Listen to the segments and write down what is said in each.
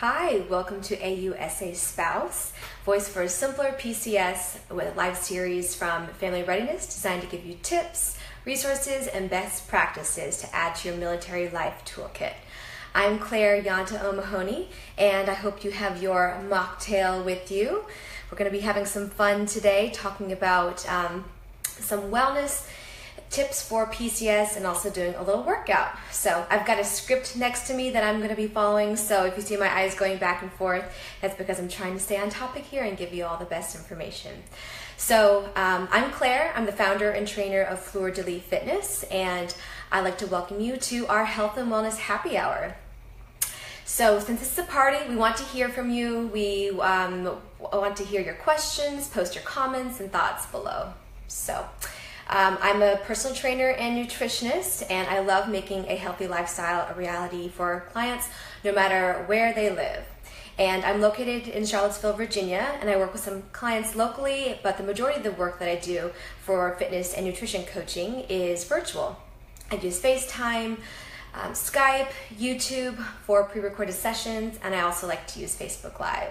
Hi, welcome to AUSA Spouse, Voice for a Simpler PCS with a live series from Family Readiness designed to give you tips, resources, and best practices to add to your military life toolkit. I'm Claire Yanta O'Mahony, and I hope you have your mocktail with you. We're going to be having some fun today talking about some wellness tips for PCS and also doing a little workout. So I've got a script next to me that I'm going to be following, so if you see my eyes going back and forth, that's because I'm trying to stay on topic here and give you all the best information. So I'm Claire. I'm the founder and trainer of Fleur de Lis Fitness, and I'd like to welcome you to our Health and Wellness Happy Hour. So since this is a party, we want to hear from you. We want to hear your questions, post your comments and thoughts below. So I'm a personal trainer and nutritionist, and I love making a healthy lifestyle a reality for clients no matter where they live. And I'm located in Charlottesville, Virginia, and I work with some clients locally, but the majority of the work that I do for fitness and nutrition coaching is virtual. I use FaceTime, Skype, YouTube for pre-recorded sessions, and I also like to use Facebook Live.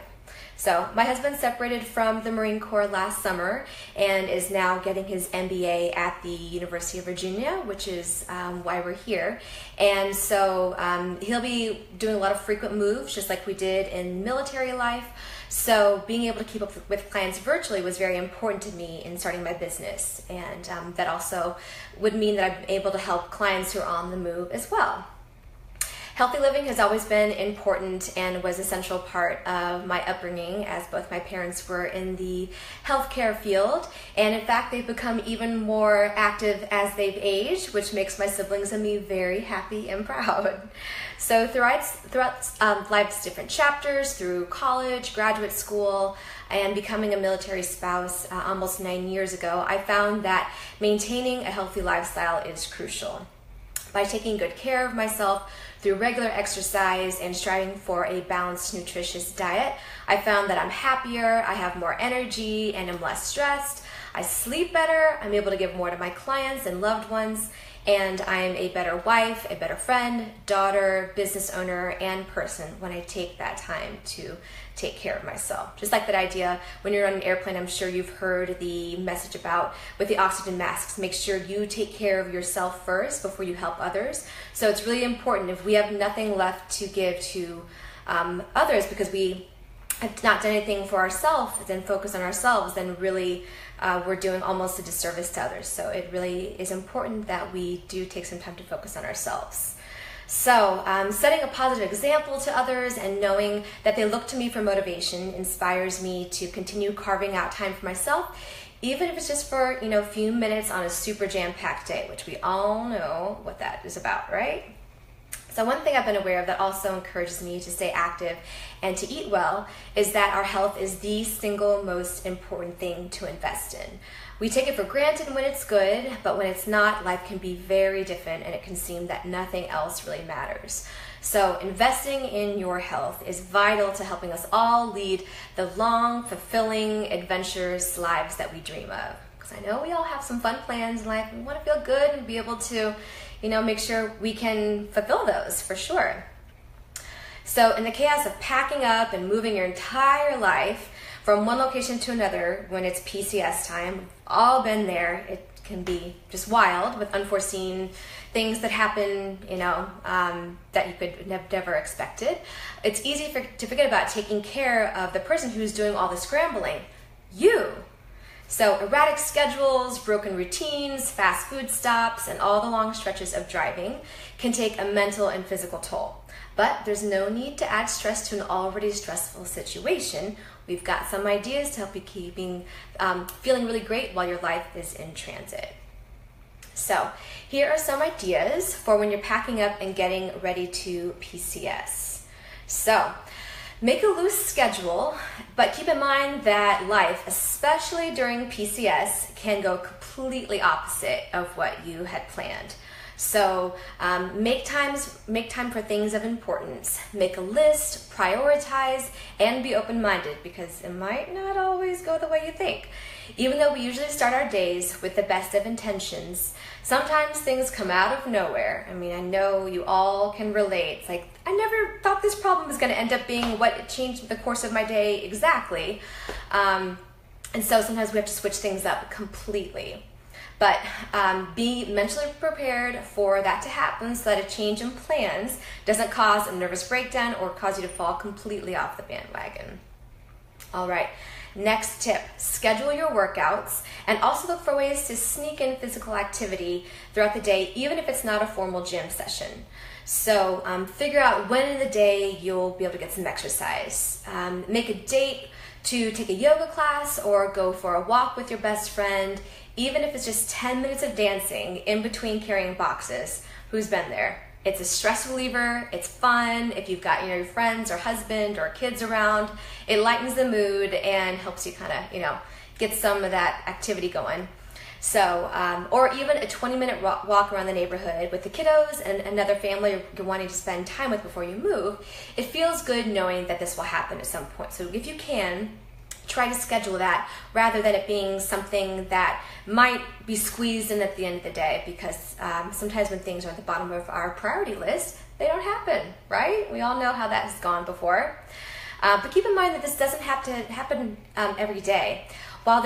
So my husband separated from the Marine Corps last summer and is now getting his MBA at the University of Virginia, which is why we're here. And so he'll be doing a lot of frequent moves, just like we did in military life. So being able to keep up with clients virtually was very important to me in starting my business. And that also would mean that I'm able to help clients who are on the move as well. Healthy living has always been important and was a central part of my upbringing, as both my parents were in the healthcare field, and in fact they've become even more active as they've aged, which makes my siblings and me very happy and proud. So throughout life's different chapters, through college, graduate school, and becoming a military spouse almost 9 years ago, I found that maintaining a healthy lifestyle is crucial. By taking good care of myself through regular exercise and striving for a balanced, nutritious diet, I found that I'm happier, I have more energy, and I'm less stressed. I sleep better, I'm able to give more to my clients and loved ones, and I'm a better wife, a better friend, daughter, business owner, and person when I take that time to take care of myself. Just like that idea, when you're on an airplane, I'm sure you've heard the message about with the oxygen masks, make sure you take care of yourself first before you help others. So it's really important, if we have nothing left to give to others because we have not done anything for ourselves, then focus on ourselves, then really we're doing almost a disservice to others. So it really is important that we do take some time to focus on ourselves. So setting a positive example to others and knowing that they look to me for motivation inspires me to continue carving out time for myself, even if it's just for a few minutes on a super jam-packed day, which we all know what that is about, right? So one thing I've been aware of that also encourages me to stay active and to eat well is that our health is the single most important thing to invest in. We take it for granted when it's good, but when it's not, life can be very different and it can seem that nothing else really matters. So investing in your health is vital to helping us all lead the long, fulfilling, adventurous lives that we dream of. Because I know we all have some fun plans in life. We want to feel good and be able to make sure we can fulfill those for sure. So in the chaos of packing up and moving your entire life from one location to another when it's PCS time, we've all been there. It can be just wild with unforeseen things that happen, that you could have never expected. It's easy to forget about taking care of the person who's doing all the scrambling, you. So erratic schedules, broken routines, fast food stops, and all the long stretches of driving can take a mental and physical toll. But there's no need to add stress to an already stressful situation. We've got some ideas to help you keeping feeling really great while your life is in transit. So here are some ideas for when you're packing up and getting ready to PCS. So make a loose schedule, but keep in mind that life, especially during PCS, can go completely opposite of what you had planned. So make time for things of importance. Make a list, prioritize, and be open-minded because it might not always go the way you think. Even though we usually start our days with the best of intentions, sometimes things come out of nowhere. I mean, I know you all can relate. It's like, I never thought this problem them is going to end up being what changed the course of my day exactly. And so sometimes we have to switch things up completely. But be mentally prepared for that to happen so that a change in plans doesn't cause a nervous breakdown or cause you to fall completely off the bandwagon. All right, next tip, schedule your workouts and also look for ways to sneak in physical activity throughout the day, even if it's not a formal gym session. So figure out when in the day you'll be able to get some exercise. Make a date to take a yoga class or go for a walk with your best friend, even if it's just 10 minutes of dancing in between carrying boxes. Who's been there? It's a stress reliever, it's fun. If you've got your friends or husband or kids around, it lightens the mood and helps you kind of, get some of that activity going. So, or even a 20-minute walk around the neighborhood with the kiddos and another family you're wanting to spend time with before you move. It feels good knowing that this will happen at some point. So if you can, try to schedule that rather than it being something that might be squeezed in at the end of the day, because sometimes when things are at the bottom of our priority list, they don't happen, right? We all know how that has gone before. But keep in mind that this doesn't have to happen every day. While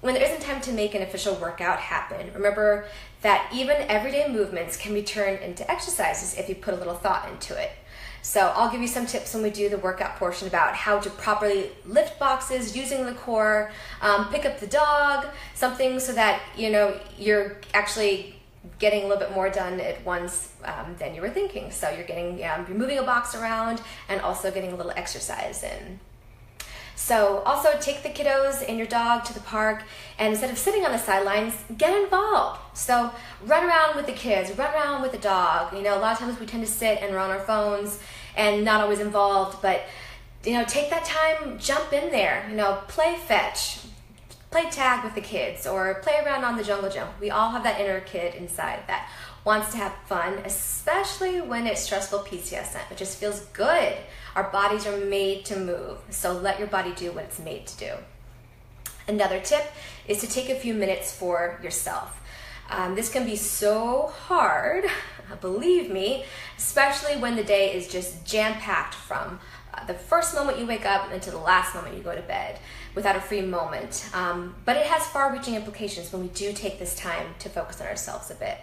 when there isn't time to make an official workout happen, remember that even everyday movements can be turned into exercises if you put a little thought into it. So I'll give you some tips when we do the workout portion about how to properly lift boxes using the core, pick up the dog, something so that you're actually getting a little bit more done at once than you were thinking. So you're moving a box around and also getting a little exercise in. So also take the kiddos and your dog to the park, and instead of sitting on the sidelines, get involved. So run around with the kids, run around with the dog. A lot of times we tend to sit and we're on our phones and not always involved, but take that time, jump in there, play fetch, play tag with the kids, or play around on the jungle gym. We all have that inner kid inside that wants to have fun, especially when it's stressful PCS time. It just feels good. Our bodies are made to move, so let your body do what it's made to do. Another tip is to take a few minutes for yourself. This can be so hard, believe me, especially when the day is just jam-packed from the first moment you wake up until the last moment you go to bed without a free moment. But it has far-reaching implications when we do take this time to focus on ourselves a bit.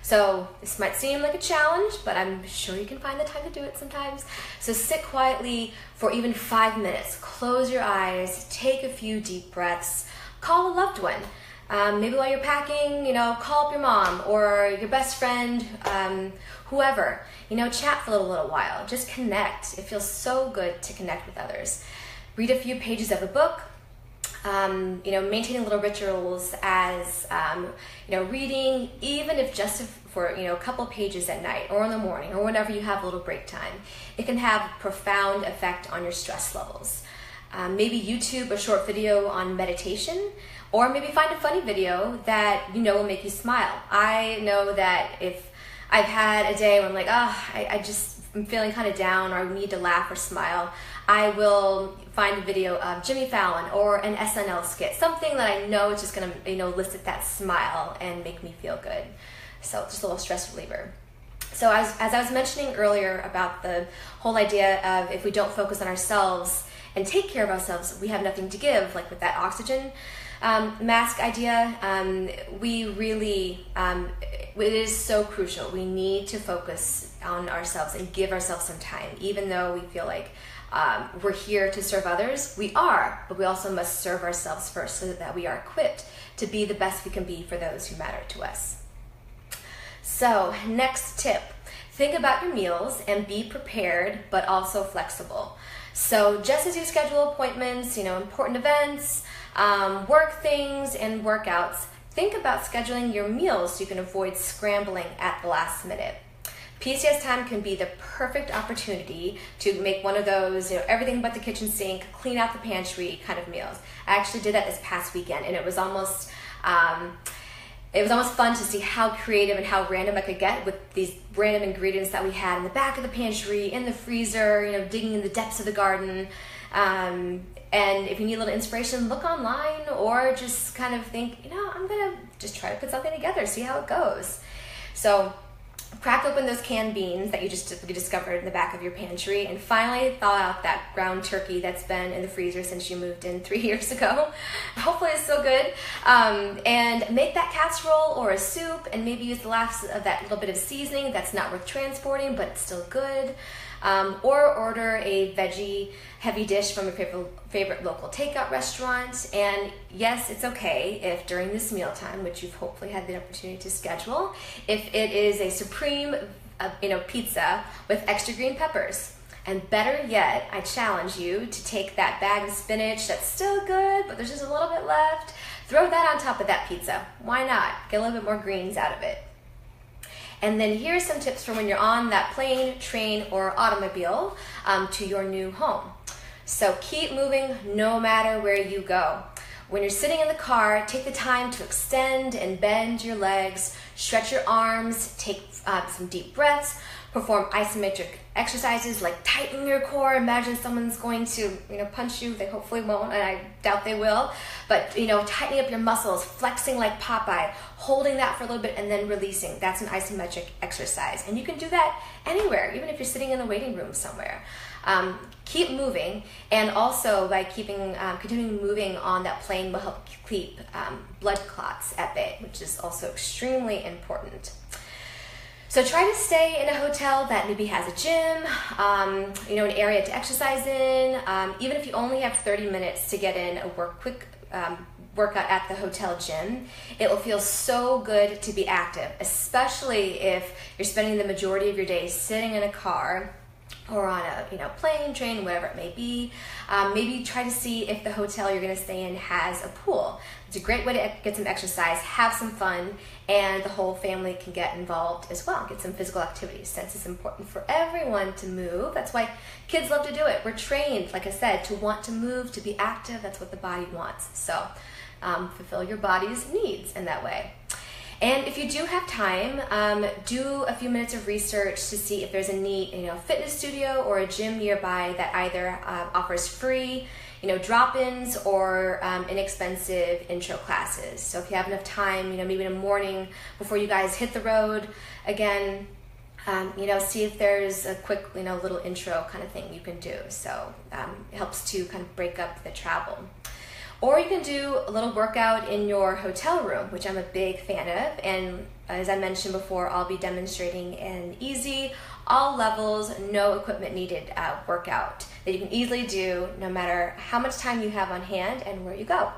So this might seem like a challenge, but I'm sure you can find the time to do it sometimes. So sit quietly for even 5 minutes. Close your eyes, take a few deep breaths, call a loved one. Maybe while you're packing, call up your mom or your best friend, whoever. Chat for a little while. Just connect. It feels so good to connect with others. Read a few pages of a book. Maintaining little rituals as, reading, even if just for, a couple pages at night or in the morning or whenever you have a little break time. It can have a profound effect on your stress levels. Maybe YouTube a short video on meditation, or maybe find a funny video that will make you smile. I know that if I've had a day where I'm like, I'm feeling kind of down, or I need to laugh or smile, I will find a video of Jimmy Fallon or an SNL skit, something that I know is just going to, elicit that smile and make me feel good. So just a little stress reliever. So as I was mentioning earlier about the whole idea of if we don't focus on ourselves and take care of ourselves, we have nothing to give, like with that oxygen mask idea, we really, it is so crucial. We need to focus on ourselves and give ourselves some time, even though we feel like we're here to serve others. We are, but we also must serve ourselves first so that we are equipped to be the best we can be for those who matter to us. So next tip, think about your meals and be prepared, but also flexible. So just as you schedule appointments, important events, work things and workouts, think about scheduling your meals so you can avoid scrambling at the last minute. PCS time can be the perfect opportunity to make one of those, everything but the kitchen sink, clean out the pantry kind of meals. I actually did that this past weekend, and it was almost fun to see how creative and how random I could get with these random ingredients that we had in the back of the pantry, in the freezer, digging in the depths of the garden. And if you need a little inspiration, look online or just kind of think, I'm going to just try to put something together, see how it goes. So crack open those canned beans that you discovered in the back of your pantry, and finally thaw out that ground turkey that's been in the freezer since you moved in 3 years ago. Hopefully it's still good. And make that casserole or a soup, and maybe use the last of that little bit of seasoning that's not worth transporting, but it's still good. Or order a veggie heavy dish from your favorite local takeout restaurant. And yes, it's okay if during this mealtime, which you've hopefully had the opportunity to schedule, if it is a supreme pizza with extra green peppers. And better yet, I challenge you to take that bag of spinach that's still good, but there's just a little bit left, throw that on top of that pizza. Why not? Get a little bit more greens out of it. And then here's some tips for when you're on that plane, train, or automobile to your new home. So keep moving no matter where you go. When you're sitting in the car, take the time to extend and bend your legs, stretch your arms, take some deep breaths, perform isometric exercises like tighten your core. Imagine someone's going to punch you. They hopefully won't, and I doubt they will. But tightening up your muscles, flexing like Popeye, holding that for a little bit and then releasing. That's an isometric exercise. And you can do that anywhere, even if you're sitting in the waiting room somewhere. Keep moving, and also by continuing moving on that plane will help keep blood clots at bay, which is also extremely important. So try to stay in a hotel that maybe has a gym, an area to exercise in. Even if you only have 30 minutes to get in a quick workout at the hotel gym, it will feel so good to be active, especially if you're spending the majority of your day sitting in a car or on a plane, train, whatever it may be. Maybe try to see if the hotel you're going to stay in has a pool. It's a great way to get some exercise, have some fun, and the whole family can get involved as well, get some physical activity, since it's important for everyone to move. That's why kids love to do it. We're trained, like I said, to want to move, to be active. That's what the body wants. So fulfill your body's needs in that way. And if you do have time, do a few minutes of research to see if there's a neat, fitness studio or a gym nearby that either offers free, drop-ins or inexpensive intro classes. So if you have enough time, maybe in the morning before you guys hit the road again, see if there's a quick, little intro kind of thing you can do. So it helps to kind of break up the travel. Or you can do a little workout in your hotel room, which I'm a big fan of. And as I mentioned before, I'll be demonstrating an easy, all levels, no equipment needed workout that you can easily do no matter how much time you have on hand and where you go.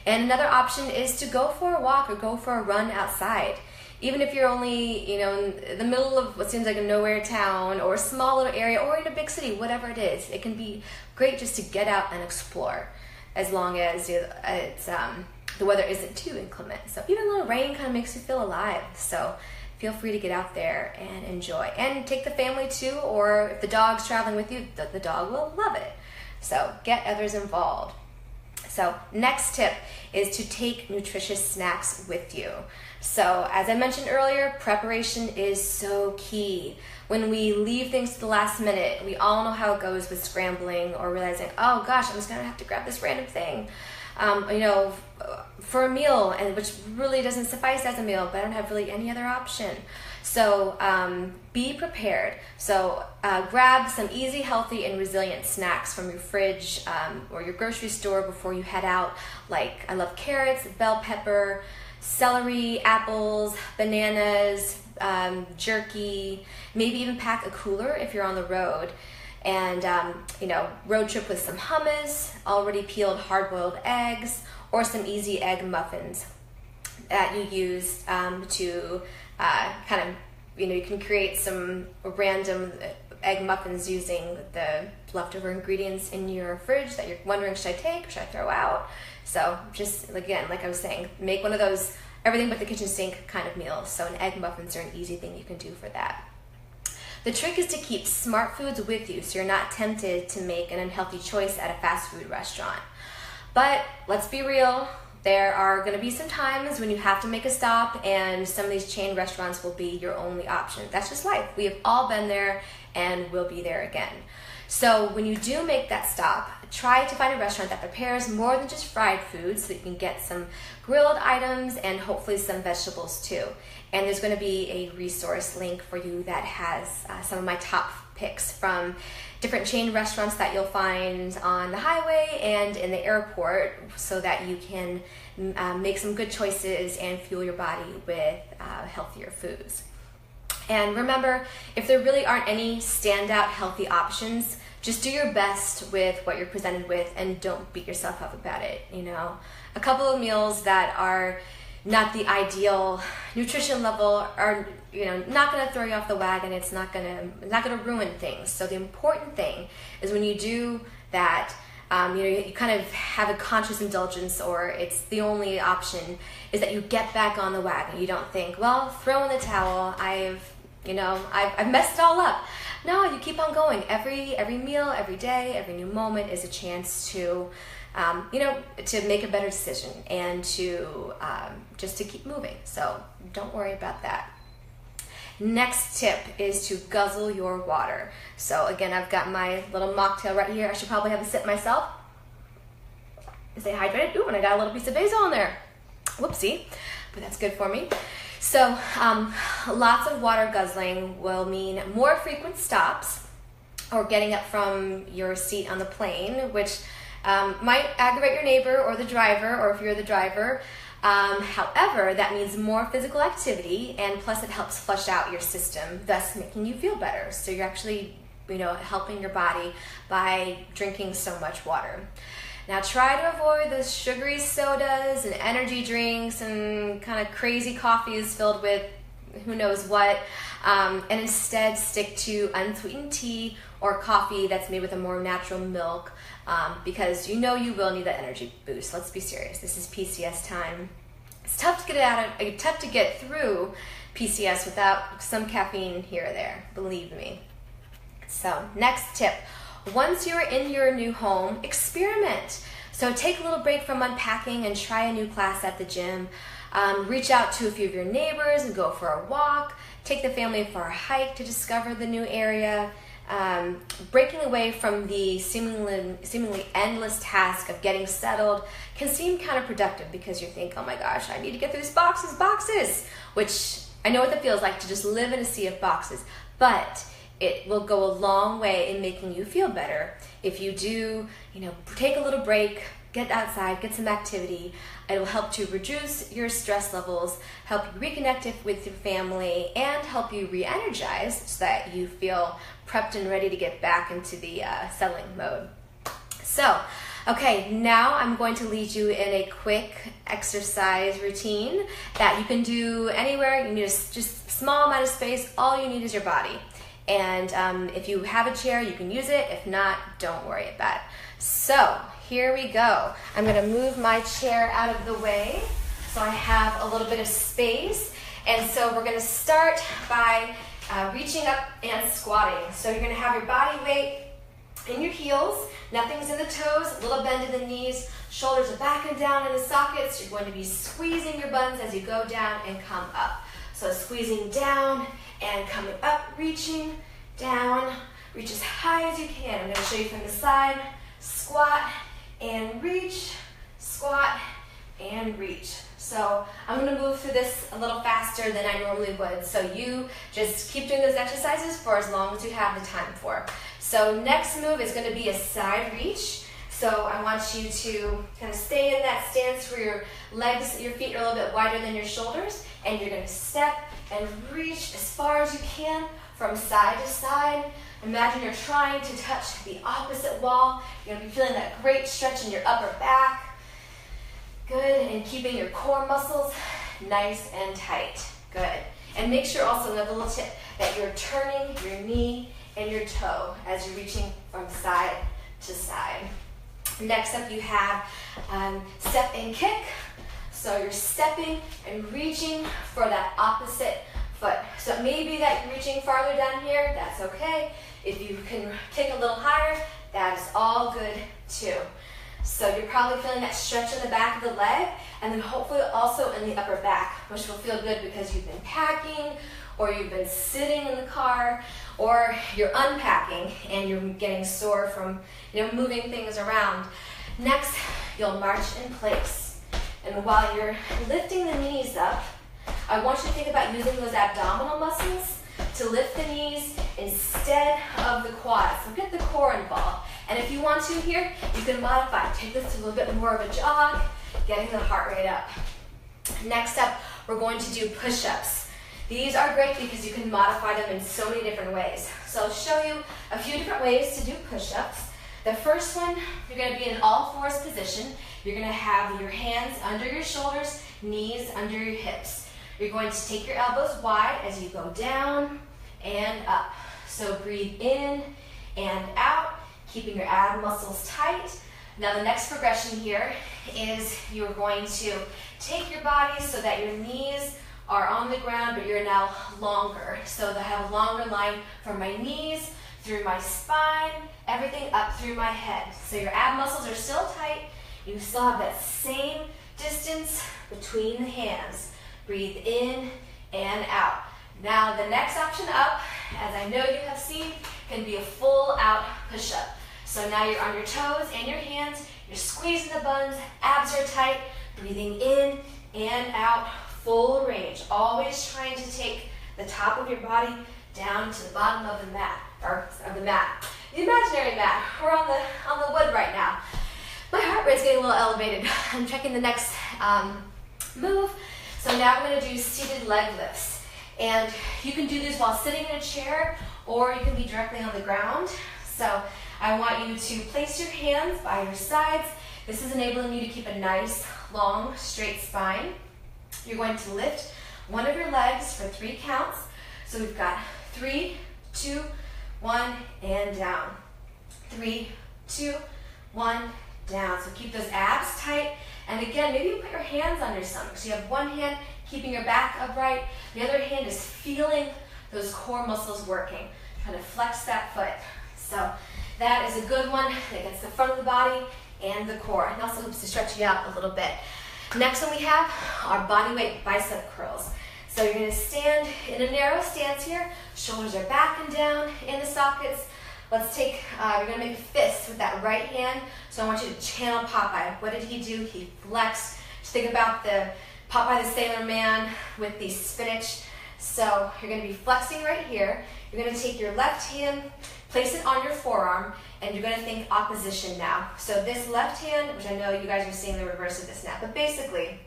And another option is to go for a walk or go for a run outside. Even if you're only, in the middle of what seems like a nowhere town or a small little area or in a big city, whatever it is, it can be great just to get out and explore, as long as the weather isn't too inclement. So even a little rain kind of makes you feel alive. So feel free to get out there and enjoy. And take the family too, or if the dog's traveling with you, the dog will love it. So get others involved. So next tip is to take nutritious snacks with you. So as I mentioned earlier, preparation is so key. When we leave things to the last minute, we all know how it goes with scrambling or realizing, oh gosh, I'm just gonna have to grab this random thing, for a meal, and which really doesn't suffice as a meal, but I don't have really any other option. So be prepared. So grab some easy, healthy, and resilient snacks from your fridge or your grocery store before you head out. Like, I love carrots, bell pepper, celery, apples, bananas, jerky, maybe even pack a cooler if you're on the road. And, road trip with some hummus, already peeled hard-boiled eggs, or some easy egg muffins that you use to you can create some random egg muffins using the leftover ingredients in your fridge that you're wondering, should I take or should I throw out? So just, again, like I was saying, make one of those everything but the kitchen sink kind of meals. So an egg muffins are an easy thing you can do for that. The trick is to keep smart foods with you so you're not tempted to make an unhealthy choice at a fast food restaurant. But let's be real, there are going to be some times when you have to make a stop, and some of these chain restaurants will be your only option. That's just life. We have all been there, and we'll be there again. So when you do make that stop, try to find a restaurant that prepares more than just fried food so that you can get some grilled items and hopefully some vegetables too. And there's going to be a resource link for you that has some of my top picks from different chain restaurants that you'll find on the highway and in the airport, so that you can make some good choices and fuel your body with healthier foods. And remember, if there really aren't any standout healthy options, just do your best with what you're presented with and don't beat yourself up about it. You know, a couple of meals that are not the ideal nutrition level are, you know, not going to throw you off the wagon. It's not going to ruin things. So the important thing is when you do that, you kind of have a conscious indulgence, or it's the only option, is that you get back on the wagon. You don't think, well, throw in the towel. I've messed it all up. No, you keep on going. Every meal, every day, every new moment is a chance to, to make a better decision and to just to keep moving. So don't worry about that. Next tip is to guzzle your water. So again, I've got my little mocktail right here. I should probably have a sip myself. Stay hydrated. Ooh, and I got a little piece of basil in there. Whoopsie, but that's good for me. So lots of water guzzling will mean more frequent stops or getting up from your seat on the plane, which might aggravate your neighbor or the driver, or if you're the driver. However, that means more physical activity, and plus it helps flush out your system, thus making you feel better. So you're actually, helping your body by drinking so much water. Now try to avoid those sugary sodas and energy drinks and kind of crazy coffees filled with who knows what, and instead stick to unsweetened tea or coffee that's made with a more natural milk, because you will need that energy boost. Let's be serious. This is PCS time. It's tough to get through PCS without some caffeine here or there, believe me. So next tip, once you're in your new home, experiment. So take a little break from unpacking and try a new class at the gym. Reach out to a few of your neighbors and go for a walk. Take the family for a hike to discover the new area. Breaking away from the seemingly endless task of getting settled can seem counterproductive, because you think, oh my gosh, I need to get through these boxes, which I know what that feels like, to just live in a sea of boxes. But it will go a long way in making you feel better if you do, take a little break, get outside, get some activity. It will help to reduce your stress levels, help you reconnect with your family, and help you re-energize so that you feel prepped and ready to get back into the settling mode. So, okay, now I'm going to lead you in a quick exercise routine that you can do anywhere. You need just a small amount of space. All you need is your body. And if you have a chair, you can use it. If not, don't worry about it. So here we go. I'm going to move my chair out of the way so I have a little bit of space. And so we're going to start by reaching up and squatting. So you're going to have your body weight in your heels. Nothing's in the toes. A little bend in the knees. Shoulders are back and down in the sockets. You're going to be squeezing your buns as you go down and come up. So squeezing down and coming up, reaching down, reach as high as you can. I'm going to show you from the side. Squat and reach, squat and reach. So I'm going to move through this a little faster than I normally would. So you just keep doing those exercises for as long as you have the time for. So next move is going to be a side reach. So I want you to kind of stay in that stance where your legs, your feet are a little bit wider than your shoulders, and you're going to step and reach as far as you can from side to side. Imagine you're trying to touch the opposite wall. You're going to be feeling that great stretch in your upper back. Good, and keeping your core muscles nice and tight. Good. And make sure also, another little tip, that you're turning your knee and your toe as you're reaching from side to side. Next up, you have step and kick. So you're stepping and reaching for that opposite foot. So it may be that you're reaching farther down here. That's okay. If you can kick a little higher, that is all good too. So you're probably feeling that stretch in the back of the leg, and then hopefully also in the upper back, which will feel good because you've been packing, or you've been sitting in the car, or you're unpacking and you're getting sore from moving things around. Next, you'll march in place. And while you're lifting the knees up, I want you to think about using those abdominal muscles to lift the knees instead of the quads. So get the core involved. And if you want to here, you can modify. Take this to a little bit more of a jog, getting the heart rate up. Next up, we're going to do push-ups. These are great because you can modify them in so many different ways. So I'll show you a few different ways to do push-ups. The first one, you're going to be in all fours position. You're going to have your hands under your shoulders, knees under your hips. You're going to take your elbows wide as you go down and up. So breathe in and out, keeping your ab muscles tight. Now the next progression here is you're going to take your body so that your knees are on the ground, but you're now longer. So I have a longer line from my knees, through my spine, everything up through my head. So your ab muscles are still tight. You still have that same distance between the hands. Breathe in and out. Now the next option up, as I know you have seen, can be a full out push-up. So now you're on your toes and your hands, you're squeezing the buns, abs are tight, breathing in and out, full range. Always trying to take the top of your body down to the bottom of the mat, the imaginary mat. We're on the wood right now. My heart rate's getting a little elevated. I'm checking the next move. So now we're going to do seated leg lifts. And you can do this while sitting in a chair, or you can be directly on the ground. So I want you to place your hands by your sides. This is enabling you to keep a nice, long, straight spine. You're going to lift one of your legs for 3 counts. So we've got 3, 2, 1, and down. 3, 2, 1, down. So keep those abs tight. And again, maybe you put your hands on your stomach. So you have one hand keeping your back upright. The other hand is feeling those core muscles working. Trying to flex that foot. So that is a good one that gets the front of the body and the core. And also helps to stretch you out a little bit. Next one we have are bodyweight bicep curls. So you're going to stand in a narrow stance here. Shoulders are back and down in the sockets. Let's take, we're going to make a fist with that right hand. So I want you to channel Popeye. What did he do? He flexed. Just think about the Popeye the Sailor Man with the spinach. So you're going to be flexing right here. You're going to take your left hand, place it on your forearm, and you're going to think opposition now. So this left hand, which I know you guys are seeing the reverse of this now, but basically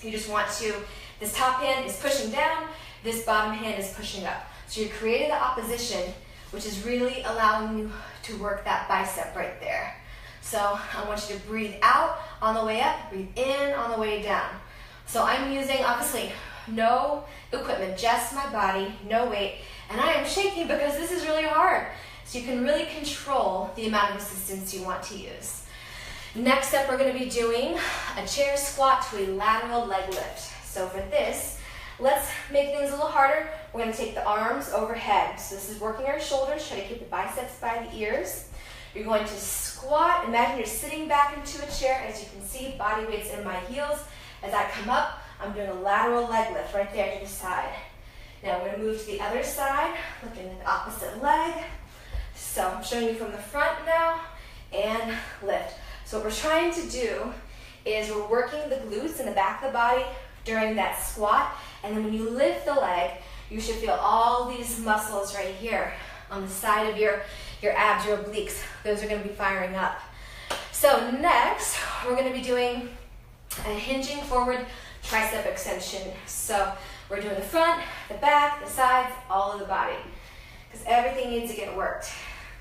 you just want to, this top hand is pushing down, this bottom hand is pushing up. So you're creating the opposition, which is really allowing you to work that bicep right there. So I want you to breathe out on the way up, breathe in on the way down. So I'm using, obviously, no equipment, just my body, no weight, and I am shaking because this is really hard. So you can really control the amount of resistance you want to use. Next up, we're going to be doing a chair squat to a lateral leg lift. So for this, let's make things a little harder. We're going to take the arms overhead. So this is working our shoulders, try to keep the biceps by the ears. You're going to squat. Imagine you're sitting back into a chair. As you can see, body weight's in my heels. As I come up, I'm doing a lateral leg lift right there to the side. Now we're going to move to the other side, lifting the opposite leg. So I'm showing you from the front now, and lift. So what we're trying to do is we're working the glutes in the back of the body during that squat, and then when you lift the leg, you should feel all these muscles right here on the side of your abs, your obliques. Those are going to be firing up. So next, we're going to be doing a hinging forward tricep extension. So we're doing the front, the back, the sides, all of the body, because everything needs to get worked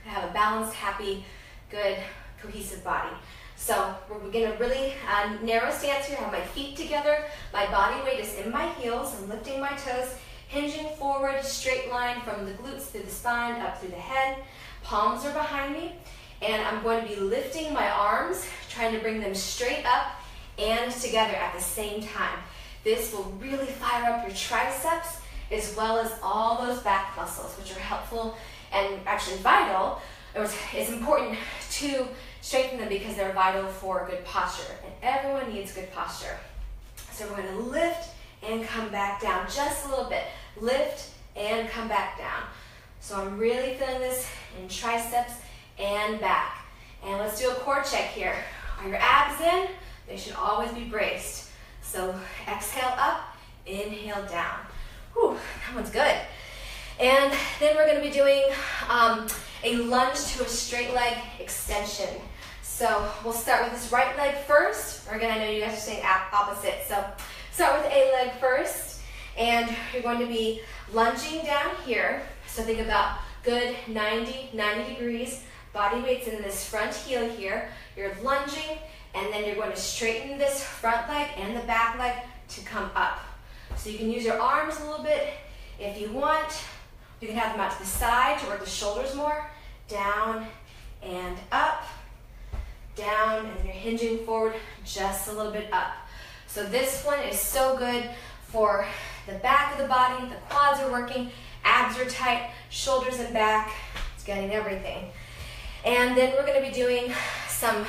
to have a balanced, happy, good, cohesive body. So we're going to really narrow stance here, have my feet together, my body weight is in my heels, I'm lifting my toes, hinging forward, straight line from the glutes through the spine, up through the head, palms are behind me, and I'm going to be lifting my arms, trying to bring them straight up and together at the same time. This will really fire up your triceps as well as all those back muscles, which are helpful and actually vital. It's important to strengthen them because they're vital for good posture, and everyone needs good posture. So we're going to lift and come back down just a little bit. Lift and come back down. So I'm really feeling this in triceps and back. And let's do a core check here. Are your abs in? They should always be braced. So exhale up, inhale down. Whew, that one's good. And then we're going to be doing a lunge to a straight leg extension. So we'll start with this right leg first. Or again, I know you guys are saying opposite. So start with a leg first. And you're going to be lunging down here. So think about good 90 degrees. Body weight's in this front heel here. You're lunging, and then you're going to straighten this front leg and the back leg to come up. So you can use your arms a little bit if you want. You can have them out to the side to work the shoulders more. Down and up, down, and then you're hinging forward just a little bit up. So this one is so good for the back of the body. The quads are working, abs are tight, shoulders and back. It's getting everything. And then we're going to be doing some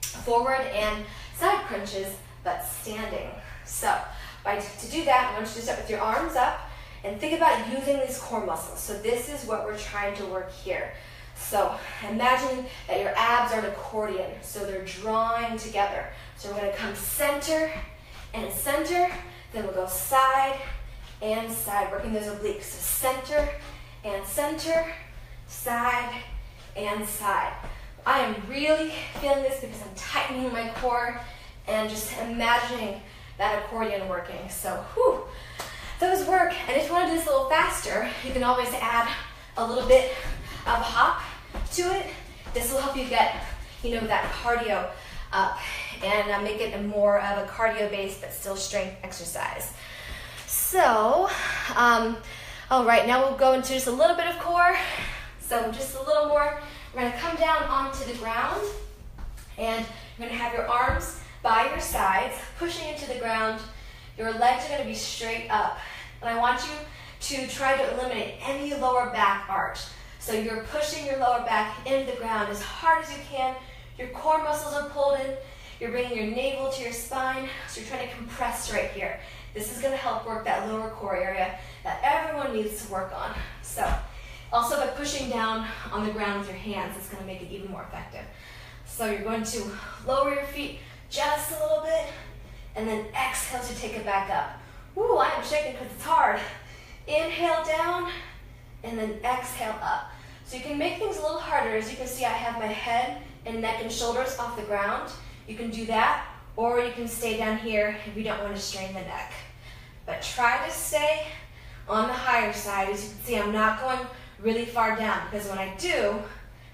forward and side crunches, but standing. So to do that, I want you to start with your arms up and think about using these core muscles. So this is what we're trying to work here. So imagine that your abs are an accordion, so they're drawing together. So we're going to come center and center, then we'll go side and side, working those obliques. So center and center, side and side. I am really feeling this because I'm tightening my core and just imagining that accordion working. So, whew, those work. And if you want to do this a little faster, you can always add a little bit of a hop to it. This will help you get, that cardio up and make it more of a cardio-based but still strength exercise. So, all right, now we'll go into just a little bit of core. So just a little more. We're going to come down onto the ground, and you're going to have your arms by your sides, pushing into the ground. Your legs are going to be straight up. And I want you to try to eliminate any lower back arch. So you're pushing your lower back into the ground as hard as you can. Your core muscles are pulled in. You're bringing your navel to your spine. So you're trying to compress right here. This is going to help work that lower core area that everyone needs to work on. So also by pushing down on the ground with your hands, it's going to make it even more effective. So you're going to lower your feet just a little bit, and then exhale to take it back up. Woo, I am shaking because it's hard. Inhale down, and then exhale up. So you can make things a little harder. As you can see, I have my head and neck and shoulders off the ground. You can do that, or you can stay down here if you don't want to strain the neck. But try to stay on the higher side. As you can see, I'm not going really far down, because when I do,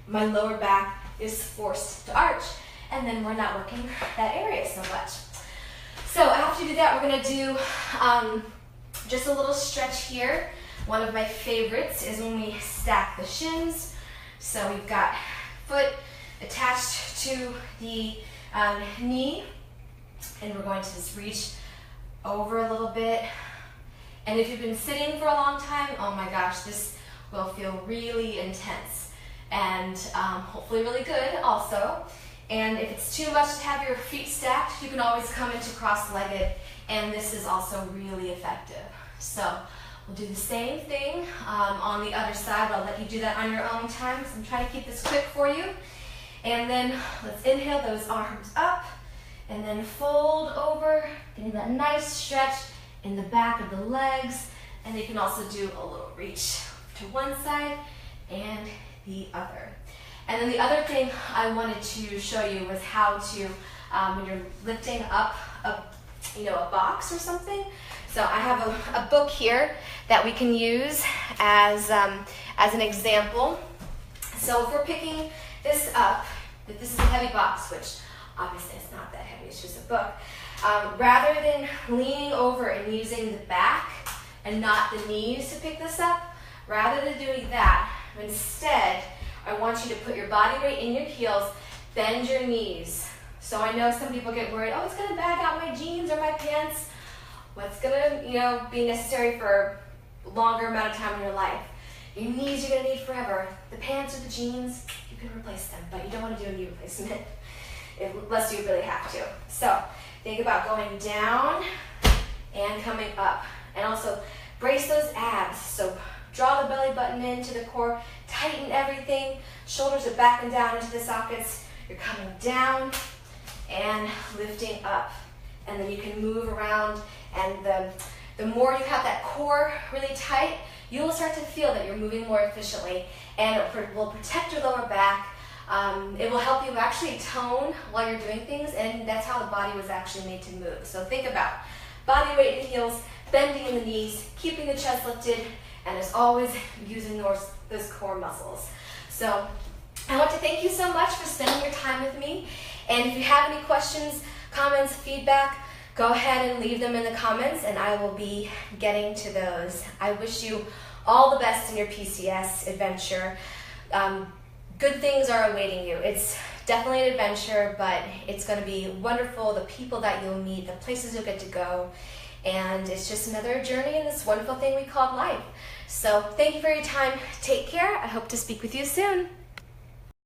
my lower back is forced to arch, and then we're not working that area so much. So after you do that, we're going to do just a little stretch here. One of my favorites is when we stack the shins. So we've got foot attached to the knee, and we're going to just reach over a little bit. And if you've been sitting for a long time, oh my gosh, this will feel really intense and hopefully really good also. And if it's too much to have your feet stacked, you can always come into cross-legged, and this is also really effective. So we'll do the same thing on the other side. I'll let you do that on your own time, because I'm trying to keep this quick for you. And then let's inhale those arms up, and then fold over, getting that nice stretch in the back of the legs. And you can also do a little reach to one side and the other. And then the other thing I wanted to show you was how to, when you're lifting up a box or something. So I have a book here that we can use as an example. So if we're picking this up, if this is a heavy box, which obviously it's not that heavy, it's just a book, rather than leaning over and using the back and not the knees to pick this up, rather than doing that, instead, I want you to put your body weight in your heels, bend your knees. So I know some people get worried, oh, it's going to bag out my jeans or my pants. What's going to, be necessary for a longer amount of time in your life? Your knees you're going to need forever. The pants or the jeans, you can replace them, but you don't want to do a knee replacement unless you really have to. So think about going down and coming up. And also brace those abs. So draw the belly button into the core, tighten everything. Shoulders are back and down into the sockets. You're coming down and lifting up. And then you can move around, and the more you have that core really tight, you will start to feel that you're moving more efficiently, and it will protect your lower back. It will help you actually tone while you're doing things, and that's how the body was actually made to move. So think about body weight in the heels, bending in the knees, keeping the chest lifted, and as always, using those core muscles. So I want to thank you so much for spending your time with me. And if you have any questions, comments, feedback, go ahead and leave them in the comments, and I will be getting to those. I wish you all the best in your PCS adventure. Good things are awaiting you. It's definitely an adventure, but it's going to be wonderful. The people that you'll meet, the places you'll get to go, and it's just another journey in this wonderful thing we call life. So thank you for your time. Take care. I hope to speak with you soon.